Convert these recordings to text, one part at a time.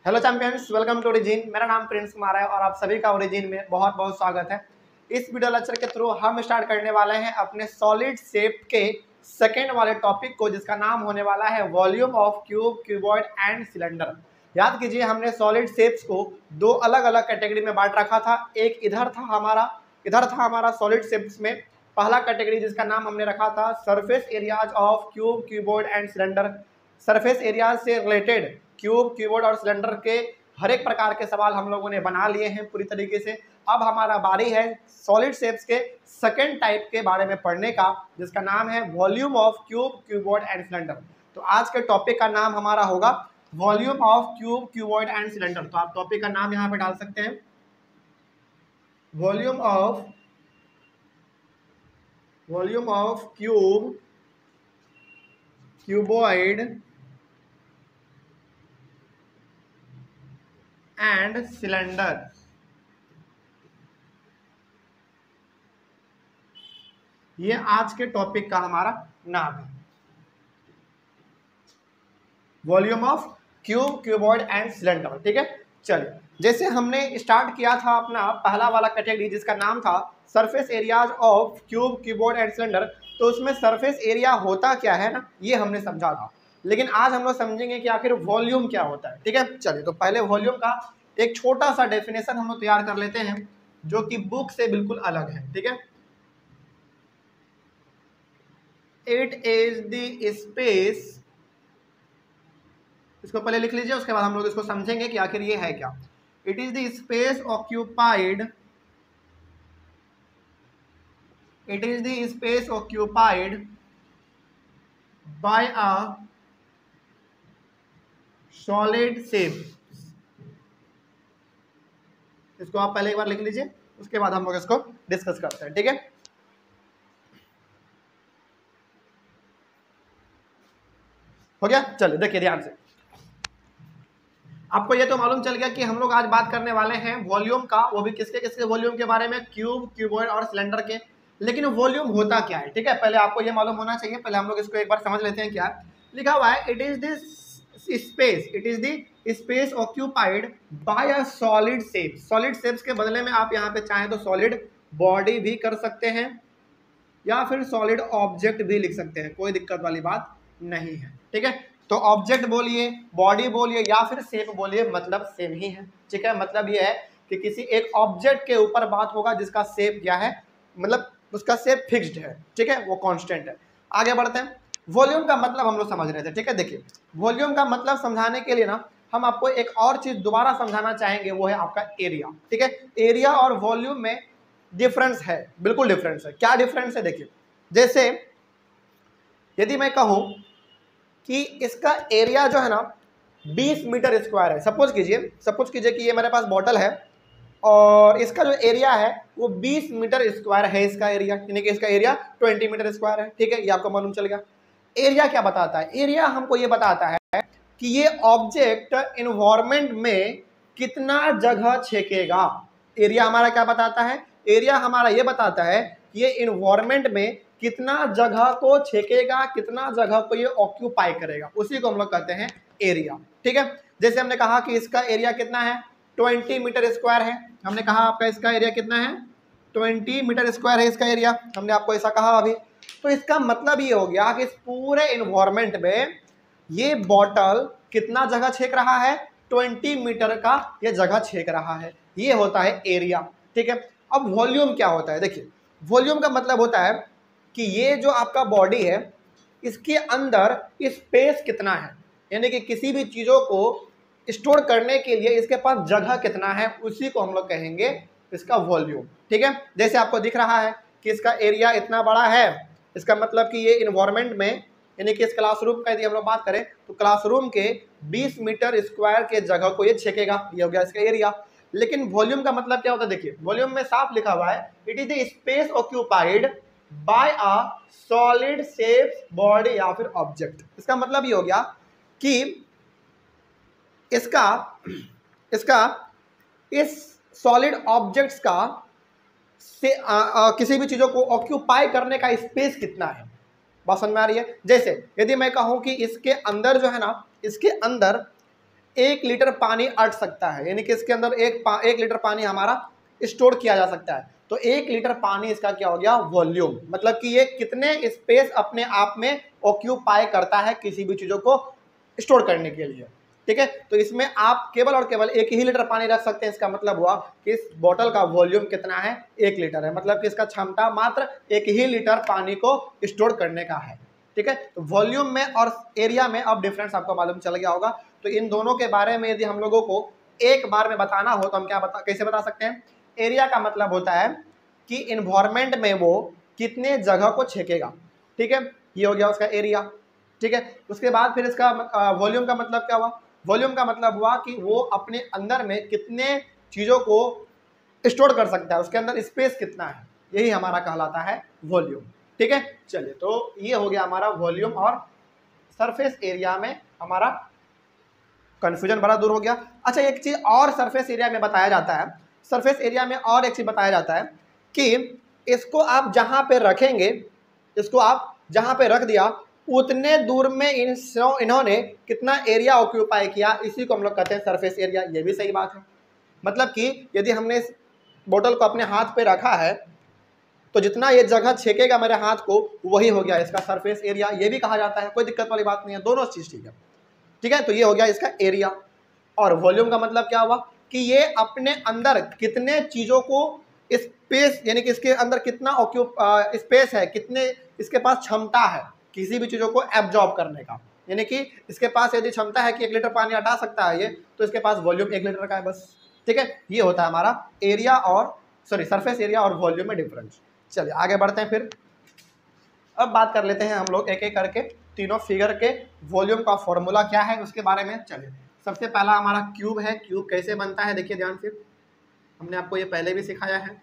Hello champions, welcome to Origin. मेरा नाम Prince Kumar है और आप सभी का ओरिजिन में बहुत बहुत स्वागत है। इस वीडियो लेक्चर के थ्रू हम स्टार्ट करने वाले हैं अपने सॉलिड शेप के सेकेंड वाले टॉपिक को, जिसका नाम होने वाला है volume of cube, cuboid and cylinder. याद कीजिए, हमने सॉलिड शेप्स को दो अलग अलग कैटेगरी में बांट रखा था। एक इधर था हमारा सॉलिड शेप्स में पहला कैटेगरी, जिसका नाम हमने रखा था surface areas of cube, cuboid and cylinder. Surface areas से रिलेटेड क्यूब, क्यूबॉइड और सिलेंडर के हर एक प्रकार के सवाल हम लोगों ने बना लिए हैं पूरी तरीके से। अब हमारा बारी है सॉलिड शेप्स के सेकेंड टाइप के बारे में पढ़ने का, जिसका नाम है volume of cube, cuboid and cylinder. तो आज के टॉपिक का नाम हमारा होगा volume of cube, cuboid and cylinder. तो आप टॉपिक का नाम यहाँ पे डाल सकते हैं, volume of cube, cuboid and cylinder. ये आज के टॉपिक का हमारा नाम है, volume of cube, cuboid and cylinder. ठीक है, चलिए। जैसे हमने स्टार्ट किया था अपना पहला वाला कैटेगरी, जिसका नाम था surface areas of cube, cuboid and cylinder, तो उसमें सरफेस एरिया होता क्या है ना, ये हमने समझा था। लेकिन आज हम लोग समझेंगे कि आखिर वॉल्यूम क्या होता है। ठीक है, चलिए। तो पहले वॉल्यूम का एक छोटा सा डेफिनेशन हम लोग तैयार कर लेते हैं, जो कि बुक से बिल्कुल अलग है। ठीक है, इट इज द स्पेस, इसको पहले लिख लीजिए, उसके बाद हम लोग इसको समझेंगे कि आखिर ये है क्या। It is the space occupied, it is the space occupied by a solid shape. इसको आप पहले एक बार लिख लीजिए, उसके बाद हम लोग इसको डिस्कस करते हैं। ठीक है, हो गया। चलिए देखिए ध्यान से, आपको ये तो मालूम चल गया कि हम लोग आज बात करने वाले हैं वॉल्यूम का, वो भी किसके किसके वॉल्यूम के बारे में, क्यूब, क्यूबॉइड और सिलेंडर के। लेकिन वॉल्यूम होता क्या है, ठीक है, पहले आपको ये मालूम होना चाहिए। पहले हम लोग इसको एक बार समझ लेते हैं। क्या लिखा हुआ है, it is this space, it is the space occupied by a solid shape. Solid shapes के बदले में आप यहाँ पे चाहें तो सॉलिड बॉडी भी कर सकते हैं, या फिर सॉलिड ऑब्जेक्ट भी लिख सकते हैं, कोई दिक्कत वाली बात नहीं है। ठीक है, तो ऑब्जेक्ट बोलिए, बॉडी बोलिए, या फिर शेप बोलिए, मतलब सेम ही है। ठीक है, मतलब ये है कि किसी एक ऑब्जेक्ट के ऊपर बात होगा जिसका शेप क्या है, मतलब उसका शेप फिक्स्ड है। ठीक है, वो कांस्टेंट है। आगे बढ़ते हैं। वॉल्यूम का मतलब हम लोग समझ रहे थे। ठीक है, देखिए वॉल्यूम का मतलब समझाने के लिए ना हम आपको एक और चीज दोबारा समझाना चाहेंगे, वो है आपका एरिया। ठीक है, एरिया और वॉल्यूम में डिफरेंस है, बिल्कुल डिफरेंस है। क्या डिफरेंस है, देखिए। जैसे यदि मैं कहूं कि इसका एरिया जो है ना 20 मीटर स्क्वायर है, सपोज कीजिए कि ये मेरे पास बॉटल है और इसका जो एरिया है वो 20 मीटर स्क्वायर है। इसका एरिया यानी कि इसका एरिया 20 मीटर स्क्वायर है। ठीक है, ये आपको मालूम चल गया। एरिया क्या बताता है, एरिया हमको ये बताता है कि ये ऑब्जेक्ट इन्वायरमेंट में कितना जगह छेकेगा। एरिया हमारा क्या बताता है, एरिया हमारा ये बताता है कि ये इन्वायरमेंट में कितना जगह को छेकेगा, कितना जगह को ये ऑक्यूपाई करेगा, उसी को हम लोग कहते हैं एरिया। ठीक है, जैसे हमने कहा कि इसका एरिया कितना है, 20 मीटर स्क्वायर है। हमने कहा आपका इसका एरिया कितना है, 20 मीटर स्क्वायर है इसका एरिया, हमने आपको ऐसा कहा अभी। तो इसका मतलब ये हो गया कि इस पूरे इन्वायरमेंट में ये बॉटल कितना जगह छेक रहा है, 20 मीटर का ये जगह छेक रहा है। ये होता है एरिया। ठीक है, अब वॉल्यूम क्या होता है, देखिए वॉल्यूम का मतलब होता है कि ये जो आपका बॉडी है, इसके अंदर स्पेस कितना है, यानी कि किसी भी चीज़ों को स्टोर करने के लिए इसके पास जगह कितना है, उसी को हम लोग कहेंगे इसका वॉल्यूम। ठीक है, जैसे आपको दिख रहा है कि इसका एरिया इतना बड़ा है, इसका मतलब कि ये इन्वायरमेंट में, यानी कि इस क्लासरूम का यदि हम लोग बात करें तो क्लासरूम के 20 मीटर स्क्वायर के जगह को ये छेकेगा, ये हो गया इसका एरिया। लेकिन वॉल्यूम का मतलब क्या होता है, देखिए वॉल्यूम में साफ लिखा हुआ है, it is the space occupied by a solid shape body या फिर ऑब्जेक्ट। इसका मतलब ये हो गया कि इस सॉलिड ऑब्जेक्ट्स का से किसी भी चीज़ों को ऑक्यूपाई करने का स्पेस कितना है। बात समझ में आ रही है। जैसे यदि मैं कहूं कि इसके अंदर जो है ना, इसके अंदर 1 लीटर पानी अट सकता है, यानी कि इसके अंदर 1 लीटर पानी हमारा स्टोर किया जा सकता है। तो 1 लीटर पानी इसका क्या हो गया, वॉल्यूम, मतलब कि ये कितने स्पेस अपने आप में ऑक्यूपाई करता है किसी भी चीज़ों को स्टोर करने के लिए। ठीक है, तो इसमें आप केवल और केवल 1 ही लीटर पानी रख सकते हैं। इसका मतलब हुआ कि इस बोतल का वॉल्यूम कितना है, 1 लीटर है, मतलब कि इसका क्षमता मात्र 1 ही लीटर पानी को स्टोर करने का है। ठीक है, तो वॉल्यूम में और एरिया में अब डिफरेंस आपको मालूम चल गया होगा। तो इन दोनों के बारे में यदि हम लोगों को एक बार में बताना हो तो हम कैसे बता सकते हैं। एरिया का मतलब होता है कि इन्वायरमेंट में वो कितने जगह को छेकेगा। ठीक है, ये हो गया उसका एरिया। ठीक है, उसके बाद फिर इसका वॉल्यूम का मतलब क्या हुआ, वॉल्यूम का मतलब हुआ कि वो अपने अंदर में कितने चीज़ों को स्टोर कर सकता है, उसके अंदर स्पेस कितना है, यही हमारा कहलाता है वॉल्यूम। ठीक है, चलिए, तो ये हो गया हमारा वॉल्यूम और सरफेस एरिया में हमारा कंफ्यूजन बड़ा दूर हो गया। अच्छा, एक चीज़ और सरफेस एरिया में बताया जाता है, सरफेस एरिया में और एक चीज़ बताया जाता है कि इसको आप जहाँ पे रखेंगे, इसको आप जहाँ पे रख दिया उतने दूर में इन्होंने कितना एरिया ऑक्यूपाई किया, इसी को हम लोग कहते हैं सरफेस एरिया। ये भी सही बात है, मतलब कि यदि हमने इस बोतल को अपने हाथ पे रखा है तो जितना ये जगह छेकेगा मेरे हाथ को वही हो गया इसका सरफेस एरिया, ये भी कहा जाता है, कोई दिक्कत वाली बात नहीं है, दोनों चीज़ ठीक है। ठीक है, तो ये हो गया इसका एरिया। और वॉल्यूम का मतलब क्या हुआ कि ये अपने अंदर कितने चीज़ों को स्पेस, यानी कि इसके अंदर कितना स्पेस है, कितने इसके पास क्षमता है किसी भी चीज़ों को एब्जॉर्ब करने का, यानी कि इसके पास यदि क्षमता है कि 1 लीटर पानी हटा सकता है ये, तो इसके पास वॉल्यूम 1 लीटर का है बस। ठीक है, ये होता है हमारा एरिया और सरफेस एरिया और वॉल्यूम में डिफरेंस। चलिए आगे बढ़ते हैं। फिर अब बात कर लेते हैं हम लोग एक एक करके तीनों फिगर के वॉल्यूम का फॉर्मूला क्या है उसके बारे में। चलिए, सबसे पहला हमारा क्यूब है। क्यूब कैसे बनता है देखिए ध्यान से, हमने आपको ये पहले भी सिखाया है।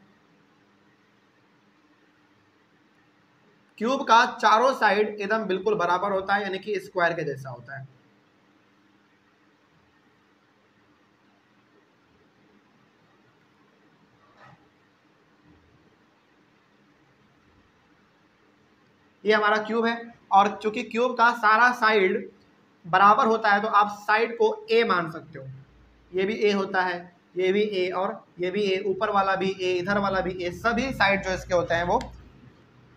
क्यूब का चारों साइड एकदम बिल्कुल बराबर होता है, यानी कि स्क्वायर के जैसा होता है। ये हमारा क्यूब है, और चूंकि क्यूब का सारा साइड बराबर होता है तो आप साइड को ए मान सकते हो। ये भी ए होता है, ये भी ए, और ये भी ए, ऊपर वाला भी ए, इधर वाला भी ए, सभी साइड जो इसके होते हैं वो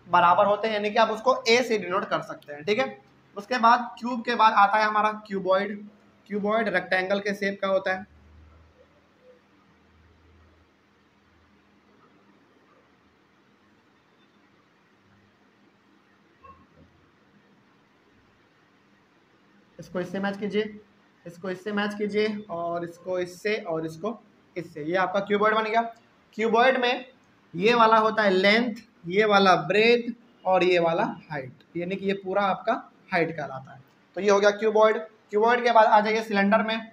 बराबर होते हैं, यानी कि आप उसको ए से डिनोट कर सकते हैं। ठीक है, उसके बाद क्यूब के बाद आता है हमारा क्यूबॉइड। क्यूबॉइड रेक्टेंगल के शेप का होता है। इसको इससे मैच कीजिए, इसको इससे मैच कीजिए, और इसको इससे, और इसको इससे, ये आपका क्यूबॉइड बन गया। क्यूबॉइड में ये वाला होता है लेंथ, ये वाला ब्रेथ, और ये वाला हाइट, यानी कि ये पूरा आपका हाइट कहलाता है। तो ये हो गया क्यूबॉइड। क्यूबॉइड के बाद आ जाइए सिलेंडर में।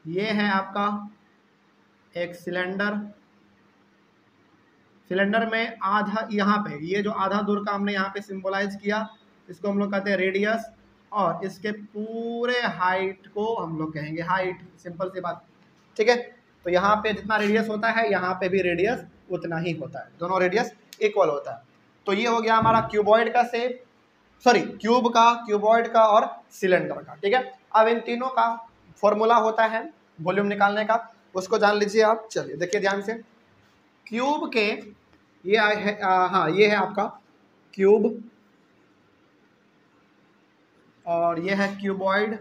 ये है आपका एक सिलेंडर। सिलेंडर में आधा यहाँ पे, ये जो आधा दूर का हमने यहाँ पे सिंबलाइज किया, इसको हम लोग कहते हैं रेडियस, और इसके पूरे हाइट को हम लोग कहेंगे हाइट, सिंपल सी बात। ठीक है, तो यहाँ पे जितना रेडियस होता है यहाँ पे भी रेडियस उतना ही होता है, दोनों रेडियस इक्वल होता है। तो ये हो गया हमारा क्यूबॉइड का शेप, सॉरी क्यूब का, क्यूबॉइड का और सिलेंडर का। ठीक है, अब इन तीनों का फॉर्मूला होता है वॉल्यूम निकालने का, उसको जान लीजिए आप। चलिए देखिए ध्यान से, क्यूब के ये है हाँ, ये है आपका क्यूब, और ये है क्यूबॉइड,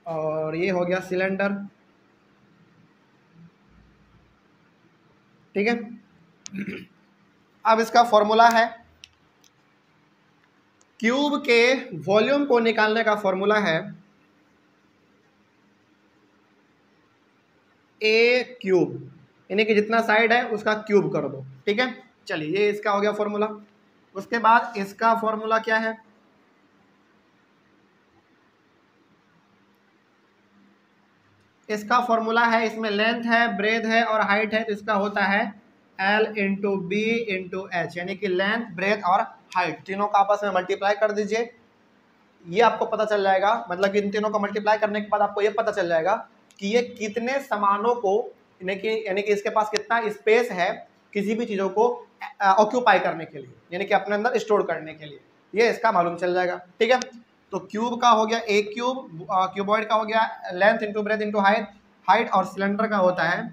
और ये हो गया सिलेंडर। ठीक है, अब इसका फॉर्मूला है, क्यूब के वॉल्यूम को निकालने का फॉर्मूला है ए क्यूब, यानी कि जितना साइड है उसका क्यूब कर दो। ठीक है, चलिए ये इसका हो गया फॉर्मूला। उसके बाद इसका फॉर्मूला क्या है, इसका फॉर्मूला है, इसमें लेंथ है, ब्रेथ है और हाइट है, तो इसका होता है L into B into H, यानी कि लेंथ, ब्रेथ और हाइट तीनों का आपस में मल्टीप्लाई कर दीजिए। ये आपको पता चल जाएगा, मतलब कि इन तीनों को मल्टीप्लाई करने के बाद आपको ये पता चल जाएगा कि ये कितने सामानों को, यानी कि इसके पास कितना स्पेस है किसी भी चीज़ों को ऑक्यूपाई करने के लिए, यानी कि अपने अंदर स्टोर करने के लिए, ये इसका मालूम चल जाएगा। ठीक है, तो क्यूब का हो गया ए क्यूब, क्यूबॉइड का हो गया length into breadth into height, और सिलेंडर का होता है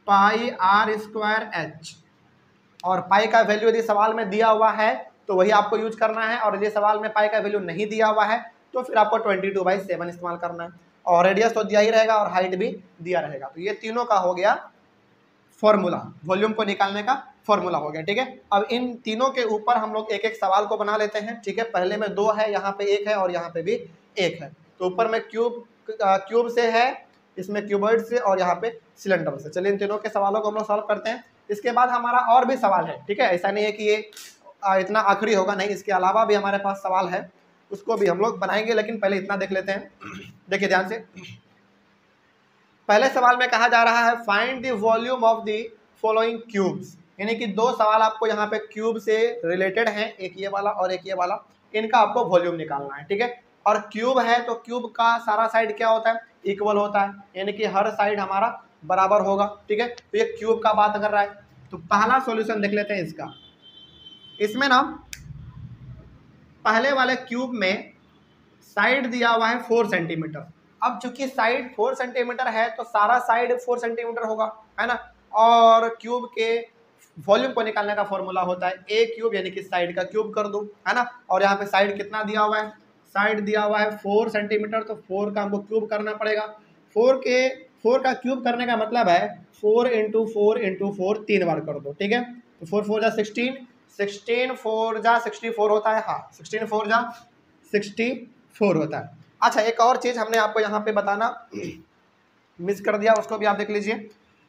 पाई आर स्क्वायर एच। और पाई का वैल्यू यदि सवाल में दिया हुआ है तो वही आपको यूज करना है, और यदि सवाल में पाई का वैल्यू नहीं दिया हुआ है तो फिर आपको 22/7 इस्तेमाल करना है, और रेडियस तो दिया ही रहेगा और हाइट भी दिया रहेगा। तो ये तीनों का हो गया फॉर्मूला, वॉल्यूम को निकालने का फॉर्मूला हो गया। ठीक है, अब इन तीनों के ऊपर हम लोग एक एक सवाल को बना लेते हैं। ठीक है, पहले में 2 है, यहाँ पे 1 है और यहाँ पे भी 1 है। तो ऊपर में क्यूब से है, इसमें क्यूबॉइड से, और यहाँ पे सिलेंडर से। चलिए इन तीनों के सवालों को हम लोग सॉल्व करते हैं। इसके बाद हमारा और भी सवाल है। ठीक है, ऐसा नहीं है कि ये इतना आखिरी होगा, नहीं, इसके अलावा भी हमारे पास सवाल है, उसको भी हम लोग बनाएंगे, लेकिन पहले इतना देख लेते हैं। देखिए ध्यान से, पहले सवाल में कहा जा रहा है find the volume of the following cubes, यानी कि 2 सवाल आपको यहाँ पे क्यूब से रिलेटेड हैं, एक ये वाला और एक ये वाला, इनका आपको वॉल्यूम निकालना है। ठीक है, और क्यूब है तो क्यूब का सारा साइड क्या होता है, इक्वल होता है, यानी कि हर साइड हमारा बराबर होगा। ठीक है, तो ये क्यूब का बात कर रहा है। तो पहला सॉल्यूशन देख लेते हैं इसका। इसमें ना पहले वाले क्यूब में साइड दिया हुआ है 4 सेंटीमीटर। अब चूंकि साइड 4 सेंटीमीटर है तो सारा साइड 4 सेंटीमीटर होगा, है ना। और क्यूब के वॉल्यूम को निकालने का फॉर्मूला होता है ए क्यूब, यानी कि साइड का क्यूब कर दो, है ना। और यहाँ पे साइड कितना दिया हुआ है, साइड दिया हुआ है 4 सेंटीमीटर, तो 4 का हमको क्यूब करना पड़ेगा। 4 का क्यूब करने का मतलब है 4 इंटू 4 इंटू 4 3 बार कर दो। ठीक है, तो 4 4 जा 16, 16 4 जा 64 होता है, हाँ 16 4 जा 64 होता है। अच्छा, एक और चीज़ हमने आपको यहाँ पे बताना मिस कर दिया, उसको भी आप देख लीजिए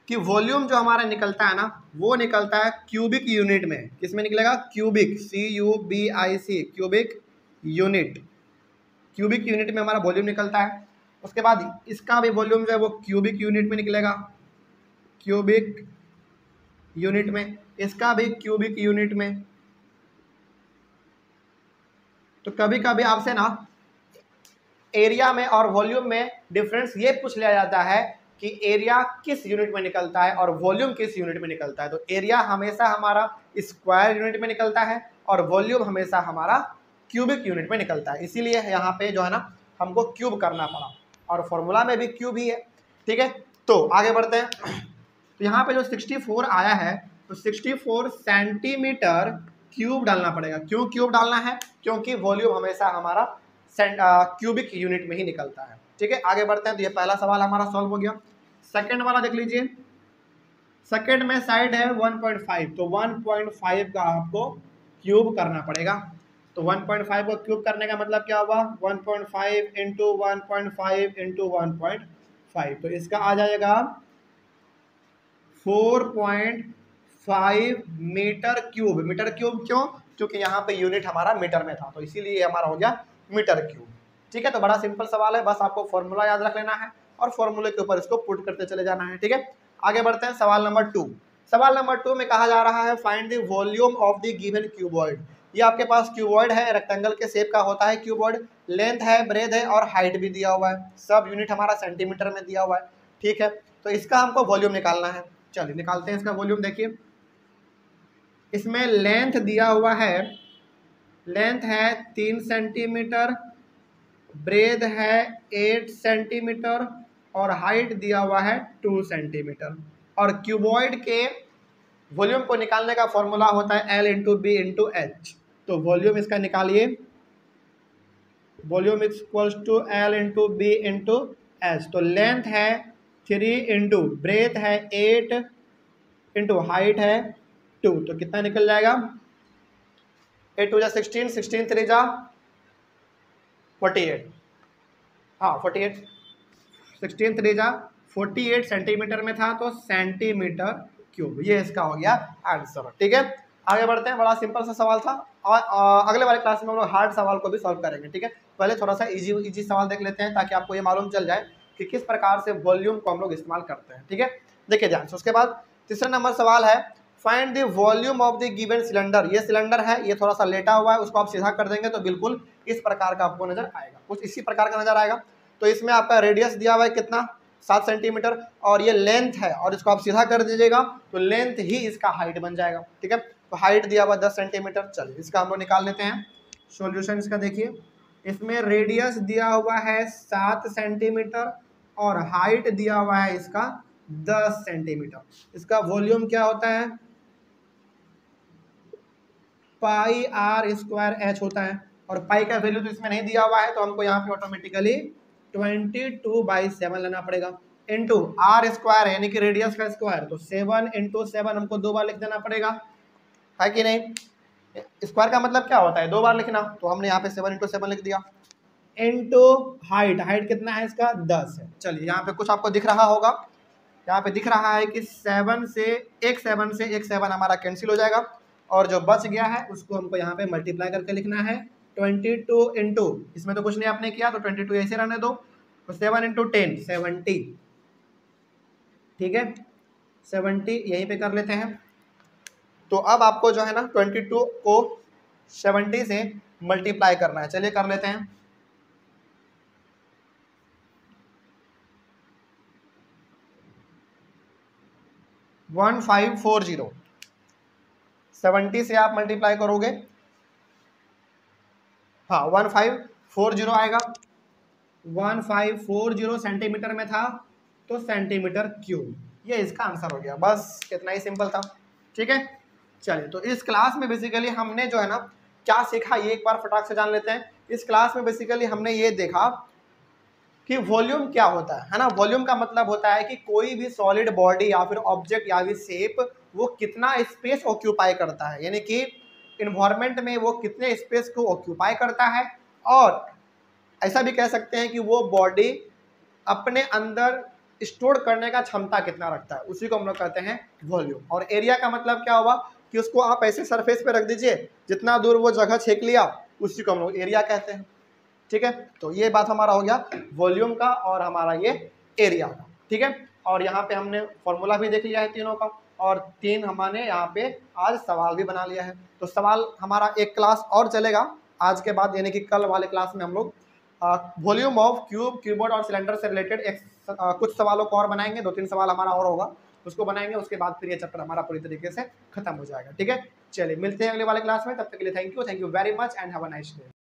कि वॉल्यूम जो हमारा निकलता है ना, वो निकलता है क्यूबिक यूनिट में। किस में निकलेगा, cubic, CUBIC, cubic unit. Cubic unit में हमारा वॉल्यूम निकलता है। उसके बाद इसका भी वॉल्यूम जो है वो क्यूबिक यूनिट में निकलेगा, क्यूबिक यूनिट में, इसका भी क्यूबिक यूनिट में। तो कभी कभी आपसे ना एरिया में और वॉल्यूम में डिफरेंस ये पूछ लिया जाता है कि एरिया किस यूनिट में निकलता है और वॉल्यूम किस यूनिट में निकलता है। तो एरिया हमेशा हमारा स्क्वायर यूनिट में निकलता है और वॉल्यूम हमेशा हमारा क्यूबिक यूनिट में निकलता है, इसीलिए यहाँ पे जो है ना हमको क्यूब करना पड़ा, और फॉर्मूला में भी क्यूब ही है। ठीक है, तो आगे बढ़ते हैं। तो यहाँ पे जो 64 आया है, तो 64 सेंटीमीटर क्यूब डालना पड़ेगा। क्यों क्यूब डालना है, क्योंकि वॉल्यूम हमेशा हमारा क्यूबिक यूनिट में ही निकलता है। ठीक है, आगे बढ़ते हैं। तो ये पहला सवाल हमारा सॉल्व हो गया। सेकंड वाला देख लीजिए। सेकंड में साइड है 1.5, तो 1.5 का आपको क्यूब करना पड़ेगा। तो 1.5 को क्यूब करने का मतलब क्या हुआ, 1.5 इंटू 1.5 इंटू 1.5, तो इसका आ जाएगा 4.5 मीटर क्यूब। मीटर क्यूब क्यों, क्योंकि यहाँ पे यूनिट हमारा मीटर में था, तो इसीलिए हमारा हो गया मीटर क्यूब। ठीक है, तो बड़ा सिंपल सवाल है, बस आपको फॉर्मूला याद रख लेना है और फॉर्मूले के ऊपर इसको पुट करते चले जाना है। ठीक है, आगे बढ़ते हैं। सवाल नंबर 2। सवाल नंबर 2 में कहा जा रहा है find the volume of the given cuboid. ये आपके पास क्यूबॉइड है, रेक्टेंगल के शेप का होता है क्यूबॉइड, लेंथ है, ब्रेथ है और हाइट भी दिया हुआ है, सब यूनिट हमारा सेंटीमीटर में दिया हुआ है। ठीक है, तो इसका हमको वॉल्यूम निकालना है। चलिए निकालते हैं इसका वॉल्यूम। देखिए इसमें लेंथ दिया हुआ है, लेंथ है 3 सेंटीमीटर, ब्रेथ है 8 सेंटीमीटर और हाइट दिया हुआ है 2 सेंटीमीटर। और क्यूबॉइड के वॉल्यूम को निकालने का फॉर्मूला होता है L into B into H. तो वॉल्यूम इसका निकालिए, volume equals to L into B into H. तो लेंथ है 3 इंटू ब्रेथ है 8 इंटू हाइट है 2, तो कितना निकल जाएगा, 8 2 जा 16, 16 3 जा 48, हाँ 48, 16 3 जा 48 सेंटीमीटर में था, तो सेंटीमीटर क्यूब, ये इसका हो गया आंसर। ठीक है, आगे बढ़ते हैं। बड़ा सिंपल सा सवाल था, और अगले वाले क्लास में हम लोग हार्ड सवाल को भी सॉल्व करेंगे। ठीक है, पहले थोड़ा सा इजी सवाल देख लेते हैं ताकि आपको ये मालूम चल जाए कि किस प्रकार से वॉल्यूम को हम लोग इस्तेमाल करते हैं। ठीक है, देखिए ध्यान से। उसके बाद तीसरा नंबर सवाल है find the volume of the given cylinder. ये सिलेंडर है, ये थोड़ा सा लेटा हुआ है, उसको आप सीधा कर देंगे तो बिल्कुल इस प्रकार का आपको नजर आएगा, कुछ इसी प्रकार का नजर आएगा। तो इसमें आपका रेडियस दिया हुआ है कितना, 7 सेंटीमीटर, और ये लेंथ है, और इसको आप सीधा कर दीजिएगा तो लेंथ ही इसका हाइट बन जाएगा। ठीक है, तो हाइट दिया हुआ 10 सेंटीमीटर। चलिए इसका हम लोग निकाल लेते हैं सॉल्यूशन इसका। देखिए इसमें रेडियस दिया हुआ है 7 सेंटीमीटर और हाइट दिया हुआ है इसका 10 सेंटीमीटर। इसका वॉल्यूम क्या होता है, पाई आर स्क्वायर एच होता है। और पाई का वैल्यू तो इसमें नहीं दिया हुआ है, तो हमको यहाँ पे ऑटोमेटिकली 22/7 लेना पड़ेगा। इंटू आर स्क्वायर है यानी कि रेडियस का स्क्वायर, तो 7 × 7 हमको 2 बार लिख देना पड़ेगा, है कि नहीं। स्क्वायर का मतलब क्या होता है, 2 बार लिखना, तो हमने यहाँ पे 7 × 7 लिख दिया। इंटू हाइट, हाइट कितना है इसका 10 है। चलिए यहाँ पे कुछ आपको दिख रहा होगा, यहाँ पे दिख रहा है कि 7 से एक 7 हमारा कैंसिल हो जाएगा और जो बच गया है उसको हमको यहाँ पे मल्टीप्लाई करके लिखना है 22 इंटू, इसमें तो कुछ नहीं आपने किया तो 22 ऐसे रहने दो, तो 7 × 10 70, ठीक है 70 यहीं पे कर लेते हैं। तो अब आपको जो है ना 22 को 70 से मल्टीप्लाई करना है। चलिए कर लेते हैं। वन 1540, 70 से आप मल्टीप्लाई करोगे, हाँ 1540 आएगा। 1540 सेंटीमीटर में था तो सेंटीमीटर क्यूब, ये इसका आंसर हो गया। बस इतना ही सिंपल था, ठीक है। चलिए तो इस क्लास में बेसिकली हमने जो है ना क्या सीखा ये एक बार फटाक से जान लेते हैं। इस क्लास में बेसिकली हमने ये देखा कि वॉल्यूम क्या होता है ना। वॉल्यूम का मतलब होता है कि कोई भी सॉलिड बॉडी या फिर ऑब्जेक्ट या फिर शेप वो कितना स्पेस ऑक्यूपाई करता है, यानी कि इन्वायरमेंट में वो कितने स्पेस को ऑक्यूपाई करता है, और ऐसा भी कह सकते हैं कि वो बॉडी अपने अंदर स्टोर करने का क्षमता कितना रखता है, उसी को हम लोग कहते हैं वॉल्यूम। और एरिया का मतलब क्या हुआ कि उसको आप ऐसे सरफेस पे रख दीजिए, जितना दूर वो जगह छेक लिया उसी को हम लोग एरिया कहते हैं, ठीक है। तो ये बात हमारा हो गया वॉल्यूम का और हमारा ये एरिया का, ठीक है। और यहाँ पे हमने फॉर्मूला भी देख लिया है तीनों का, और 3 हमने यहाँ पे आज सवाल भी बना लिया है। तो सवाल हमारा एक क्लास और चलेगा आज के बाद, यानी कि कल वाले क्लास में हम लोग वॉल्यूम ऑफ क्यूब, क्यूबॉइड और सिलेंडर से रिलेटेड कुछ सवालों को और बनाएंगे। 2-3 सवाल हमारा और होगा, उसको बनाएंगे, उसके बाद फिर ये चैप्टर हमारा पूरी तरीके से खत्म हो जाएगा, ठीक है। चलिए मिलते हैं अगले वाले क्लास में, तब तक के लिए thank you very much and have a nice day.